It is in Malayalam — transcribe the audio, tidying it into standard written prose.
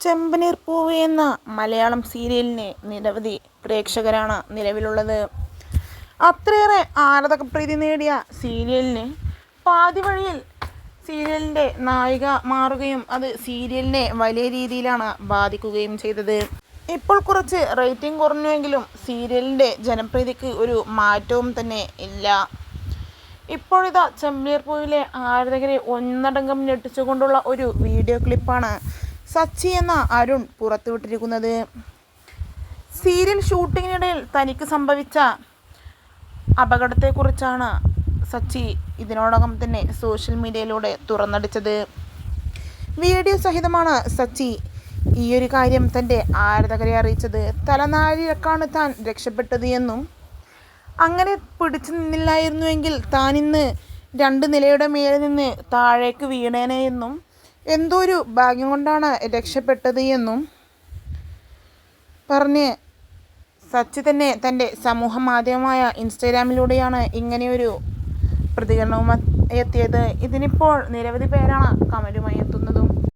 ചെമ്പനീർ പൂവ് എന്ന മലയാളം സീരിയലിന് നിരവധി പ്രേക്ഷകരാണ് നിലവിലുള്ളത്. അത്രയേറെ ആരാധകപ്രീതി നേടിയ സീരിയലിന് പാതി വഴിയിൽ സീരിയലിൻ്റെ നായിക മാറുകയും അത് സീരിയലിനെ വലിയ രീതിയിലാണ് ബാധിക്കുകയും ചെയ്തത്. ഇപ്പോൾ കുറച്ച് റേറ്റിംഗ് കുറഞ്ഞുവെങ്കിലും സീരിയലിൻ്റെ ജനപ്രീതിക്ക് ഒരു മാറ്റവും തന്നെ ഇല്ല. ഇപ്പോഴിതാ ചെമ്പനീർ പൂവിലെ ആരാധകരെ ഒന്നടങ്കം ഞെട്ടിച്ചുകൊണ്ടുള്ള ഒരു വീഡിയോ ക്ലിപ്പാണ് സച്ചി എന്ന അരുൺ പുറത്തുവിട്ടിരിക്കുന്നത്. സീരിയൽ ഷൂട്ടിങ്ങിനിടയിൽ തനിക്ക് സംഭവിച്ച അപകടത്തെക്കുറിച്ചാണ് സച്ചി ഇതിനോടകം തന്നെ സോഷ്യൽ മീഡിയയിലൂടെ തുറന്നടിച്ചത്. വീഡിയോ സഹിതമാണ് സച്ചി ഈയൊരു കാര്യം തൻ്റെ ആരാധകരെ അറിയിച്ചത്. തലനാരിഴക്കാണ് താൻ രക്ഷപ്പെട്ടത് എന്നും അങ്ങനെ പിടിച്ചു നിന്നില്ലായിരുന്നുവെങ്കിൽ താൻ ഇന്ന് 2 നിലയുടെ മേലെ നിന്ന് താഴേക്ക് വീണേനെ എന്നും എന്തോ ഒരു ഭാഗ്യം കൊണ്ടാണ് രക്ഷപ്പെട്ടത് എന്നും പറഞ്ഞ് സച്ചി തന്നെ തൻ്റെ സമൂഹ മാധ്യമമായ ഇൻസ്റ്റാഗ്രാമിലൂടെയാണ് ഇങ്ങനെയൊരു പ്രതികരണവും എത്തിയത്. ഇതിനിപ്പോൾ നിരവധി പേരാണ് കമൻറ്റുമായി എത്തുന്നതും.